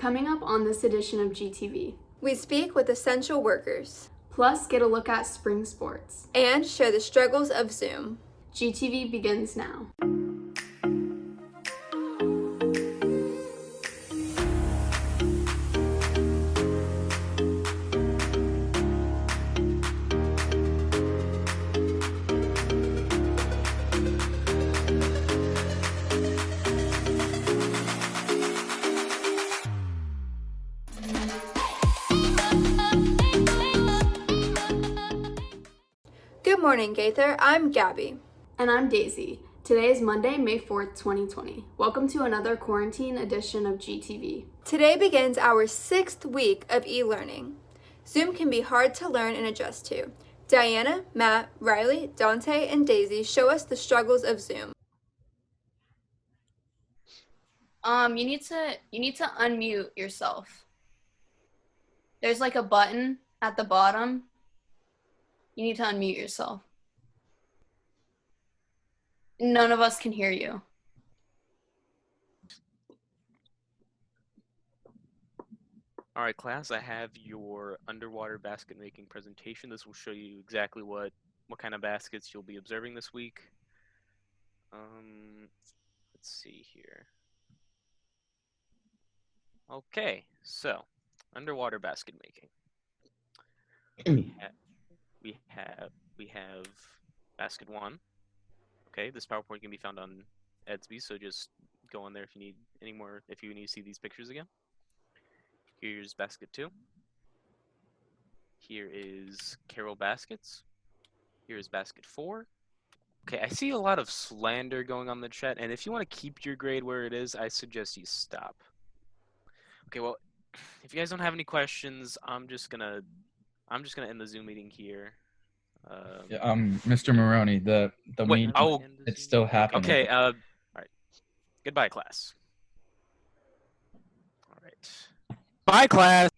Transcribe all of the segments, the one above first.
Coming up on this edition of GTV, we speak with essential workers, plus get a look at spring sports, and share the struggles of Zoom. GTV begins now. Good morning, Gaither. I'm Gabby. And I'm Daisy. Today is Monday, May 4th, 2020. Welcome to another quarantine edition of GTV. Today begins our 6th week of e-learning. Zoom can be hard to learn and adjust to. Diana, Matt, Riley, Dante, and Daisy show us the struggles of Zoom. You need to unmute yourself. There's like a button at the bottom. You need to unmute yourself. None of us can hear you. All right, class, I have your underwater basket making presentation. This will show you exactly what kind of baskets you'll be observing this week. Let's see here. Okay, so underwater basket making. We have basket 1. Okay, this PowerPoint can be found on Edsby, so just go on there if you need if you need to see these pictures again. Here's basket 2. Here is Carol baskets. Here's basket 4. Okay, I see a lot of slander going on in the chat, and if you want to keep your grade where it is, I suggest you stop. Okay, well, if you guys don't have any questions, I'm just gonna end the Zoom meeting here. Mr. Maroney, the meeting, it's still happening. Okay, all right. Goodbye, class. All right. Bye, class.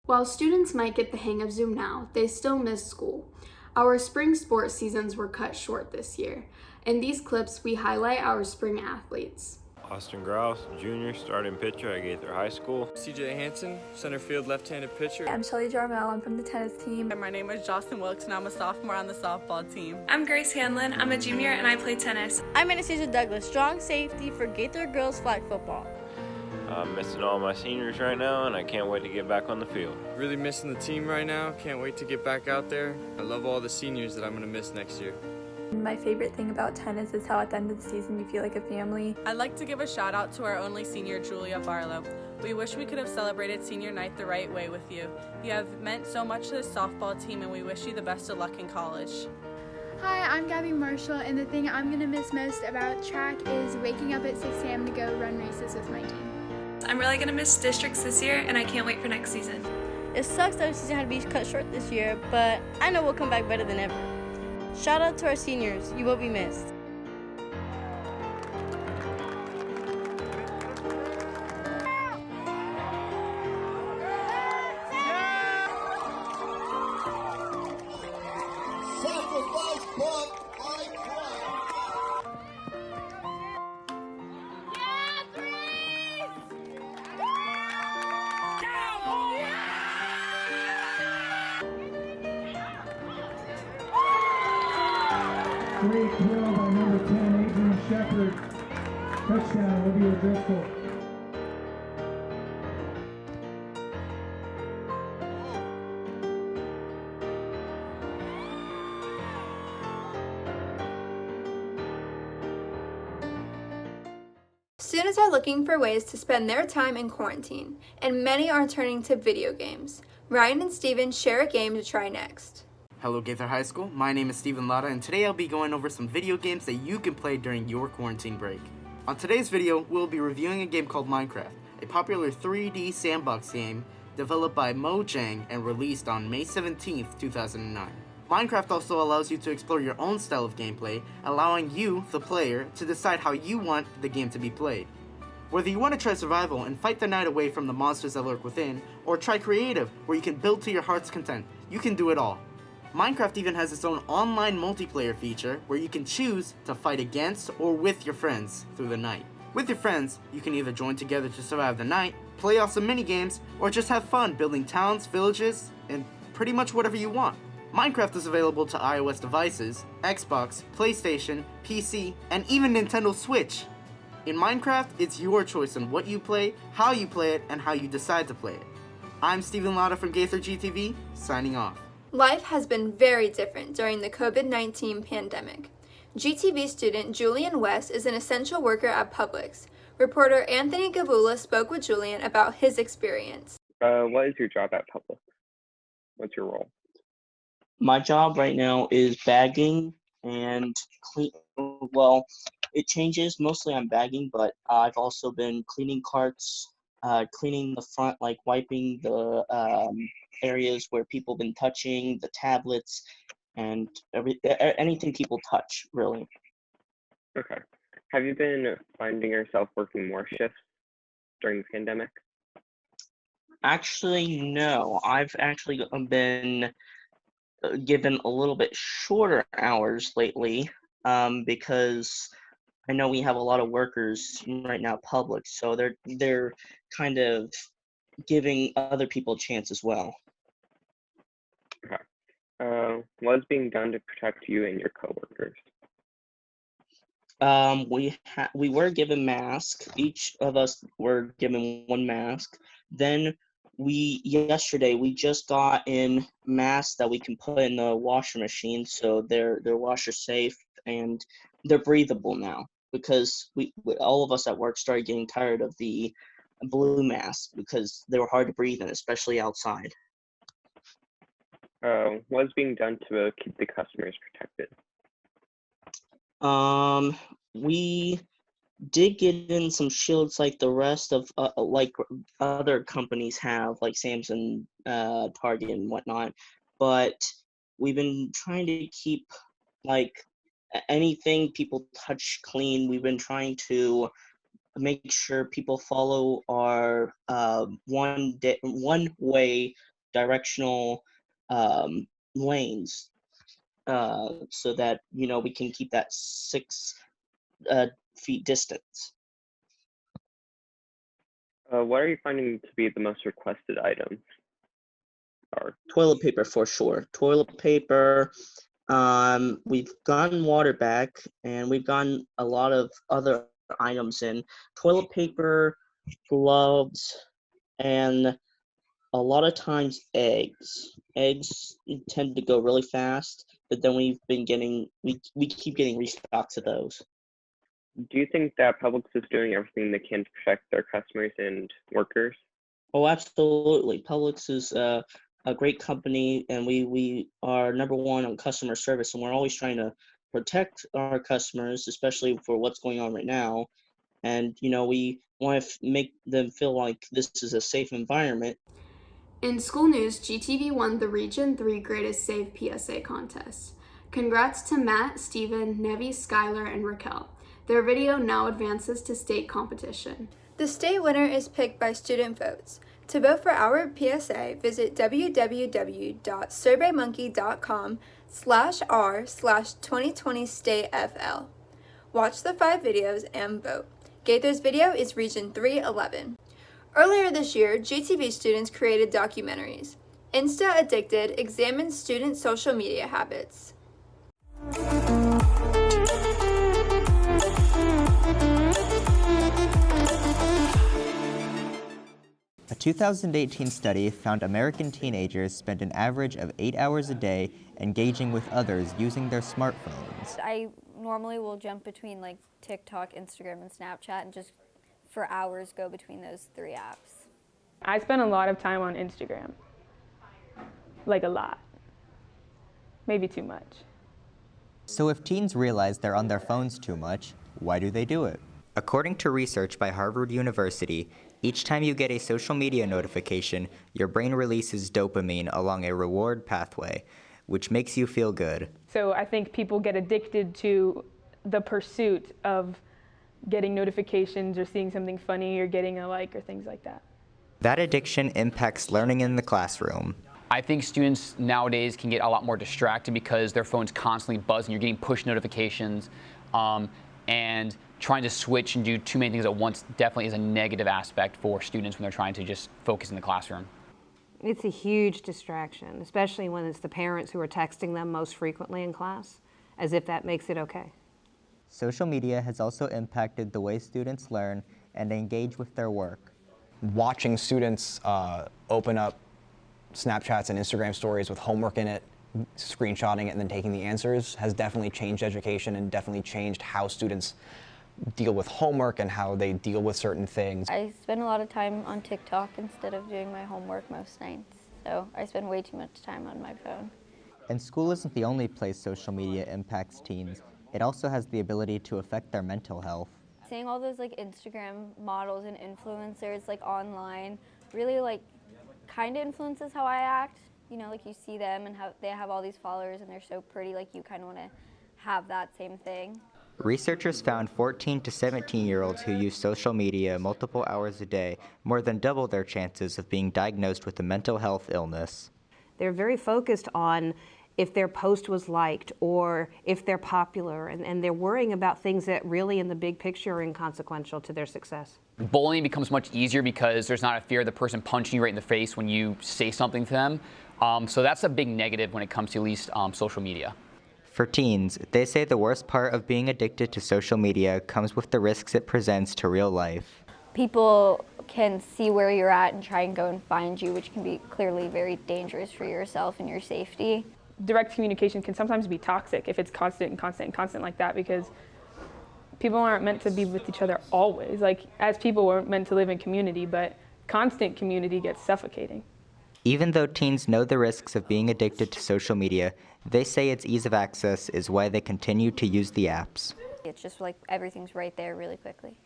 While students might get the hang of Zoom now, they still miss school. Our spring sports seasons were cut short this year. In these clips, we highlight our spring athletes. Austin Grouse, junior, starting pitcher at Gaither High School. CJ Hansen, center field left-handed pitcher. I'm Shelly Jarmel. I'm from the tennis team. My name is Jocelyn Wilkes, and I'm a sophomore on the softball team. I'm Grace Hanlon. I'm a junior, and I play tennis. I'm Anastasia Douglas, strong safety for Gaither girls flag football. I'm missing all my seniors right now, and I can't wait to get back on the field. Really missing the team right now. Can't wait to get back out there. I love all the seniors that I'm going to miss next year. My favorite thing about tennis is how at the end of the season you feel like a family. I'd like to give a shout out to our only senior, Julia Barlow. We wish we could have celebrated senior night the right way with you. You have meant so much to the softball team, and we wish you the best of luck in college. Hi, I'm Gabby Marshall, and the thing I'm going to miss most about track is waking up at 6 a.m. to go run races with my team. I'm really going to miss districts this year, and I can't wait for next season. It sucks that our season had to be cut short this year, but I know we'll come back better than ever. Shout out to our seniors. You will be missed. Great throw by number 10, Adrian Shepard. Touchdown, Olivia Driscoll. Students are looking for ways to spend their time in quarantine, and many are turning to video games. Ryan and Steven share a game to try next. Hello Gaither High School, my name is Steven Latta, and today I'll be going over some video games that you can play during your quarantine break. On today's video, we'll be reviewing a game called Minecraft, a popular 3D sandbox game developed by Mojang and released on May 17th, 2009. Minecraft also allows you to explore your own style of gameplay, allowing you, the player, to decide how you want the game to be played. Whether you want to try survival and fight the night away from the monsters that lurk within, or try creative, where you can build to your heart's content, you can do it all. Minecraft even has its own online multiplayer feature where you can choose to fight against or with your friends through the night. With your friends, you can either join together to survive the night, play awesome mini-games, or just have fun building towns, villages, and pretty much whatever you want. Minecraft is available to iOS devices, Xbox, PlayStation, PC, and even Nintendo Switch. In Minecraft, it's your choice on what you play, how you play it, and how you decide to play it. I'm Steven Lotta from Gaither GTV, signing off. Life has been very different during the COVID-19 pandemic. GTV student Julian West is an essential worker at Publix. Reporter Anthony Gavula spoke with Julian about his experience. What is your job at Publix? What's your role? My job right now is bagging and clean. Well, it changes. Mostly I'm bagging, but I've also been cleaning carts, cleaning the front, like wiping the areas where people have been touching, the tablets, and anything people touch, really. Okay. Have you been finding yourself working more shifts during the pandemic? Actually, no. I've actually been given a little bit shorter hours lately because I know we have a lot of workers right now, public, so they're kind of giving other people a chance as well. Okay. What is being done to protect you and your coworkers? We were given masks. Each of us were given one mask. Then yesterday we just got in masks that we can put in the washer machine, so they're washer safe and they're breathable now, because all of us at work started getting tired of the blue masks because they were hard to breathe in, especially outside. What is being done to keep the customers protected? We did get in some shields like the rest of like other companies have, like Samsung, Target, and whatnot. But we've been trying to keep like anything people touch clean. We've been trying to make sure people follow our one-way directional lanes, so that we can keep that 6 feet distance. What are you finding to be the most requested items? Toilet paper for sure. Toilet paper. We've gotten water back, and we've gotten a lot of other items in. Toilet paper, gloves, and a lot of times eggs. Eggs tend to go really fast, but then we keep getting restocks of those. Do you think that Publix is doing everything they can to protect their customers and workers? Oh, absolutely. Publix is a great company, and we are number one on customer service, and we're always trying to protect our customers, especially for what's going on right now. And we want to make them feel like this is a safe environment. In school news, GTV won the Region 3 Greatest Save PSA contest. Congrats to Matt, Steven, Nevi, Skylar, and Raquel. Their video now advances to state competition. The state winner is picked by student votes. To vote for our PSA, visit www.surveymonkey.com/r/2020statefl. Watch the 5 videos and vote. Gaither's video is Region 311. Earlier this year, GTV students created documentaries. Insta Addicted examines student social media habits. A 2018 study found American teenagers spend an average of 8 hours a day engaging with others using their smartphones. I normally will jump between like TikTok, Instagram, and Snapchat and just for hours go between those 3 apps. I spend a lot of time on Instagram. Like a lot. Maybe too much. So if teens realize they're on their phones too much, why do they do it? According to research by Harvard University, each time you get a social media notification, your brain releases dopamine along a reward pathway, which makes you feel good. So I think people get addicted to the pursuit of getting notifications or seeing something funny or getting a like or things like that. That addiction impacts learning in the classroom. I think students nowadays can get a lot more distracted because their phone's constantly buzzing. You're getting push notifications, and trying to switch and do too many things at once definitely is a negative aspect for students when they're trying to just focus in the classroom. It's a huge distraction, especially when it's the parents who are texting them most frequently in class, as if that makes it okay. Social media has also impacted the way students learn and engage with their work. Watching students open up Snapchats and Instagram stories with homework in it, screenshotting it and then taking the answers has definitely changed education and definitely changed how students deal with homework and how they deal with certain things. I spend a lot of time on TikTok instead of doing my homework most nights, so I spend way too much time on my phone. And school isn't the only place social media impacts teens. It also has the ability to affect their mental health. Seeing all those like Instagram models and influencers like online really like kind of influences how I act. You know, like you see them and how they have all these followers and they're so pretty, like you kind of want to have that same thing. Researchers found 14 to 17-year-olds who use social media multiple hours a day more than double their chances of being diagnosed with a mental health illness. They're very focused on if their post was liked or if they're popular, and they're worrying about things that really in the big picture are inconsequential to their success. Bullying becomes much easier because there's not a fear of the person punching you right in the face when you say something to them. So that's a big negative when it comes to at least social media. For teens, they say the worst part of being addicted to social media comes with the risks it presents to real life. People can see where you're at and try and go and find you, which can be clearly very dangerous for yourself and your safety. Direct communication can sometimes be toxic if it's constant and constant and constant like that, because people aren't meant to be with each other always. Like, as people, we're meant to live in community, but constant community gets suffocating. Even though teens know the risks of being addicted to social media, they say its ease of access is why they continue to use the apps. It's just like everything's right there really quickly.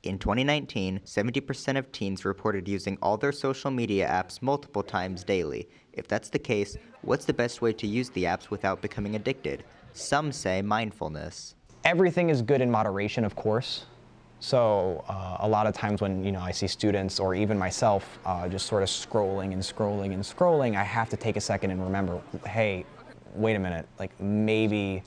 In 2019, 70% of teens reported using all their social media apps multiple times daily. If that's the case, what's the best way to use the apps without becoming addicted? Some say mindfulness. Everything is good in moderation, of course. So a lot of times when I see students or even myself just sort of scrolling and scrolling and scrolling, I have to take a second and remember, hey, wait a minute, like maybe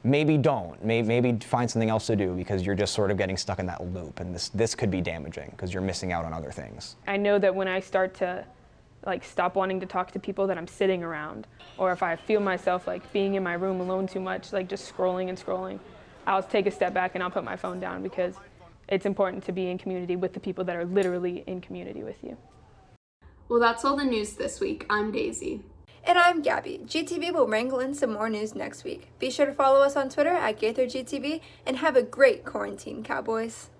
don't. Maybe find something else to do, because you're just sort of getting stuck in that loop, and this could be damaging because you're missing out on other things. I know that when I start to stop wanting to talk to people that I'm sitting around, or if I feel myself being in my room alone too much, just scrolling and scrolling, I'll take a step back and I'll put my phone down, because it's important to be in community with the people that are literally in community with you. Well, that's all the news this week. I'm Daisy. And I'm Gabby. GTV will wrangle in some more news next week. Be sure to follow us on Twitter at GTV and have a great quarantine, Cowboys.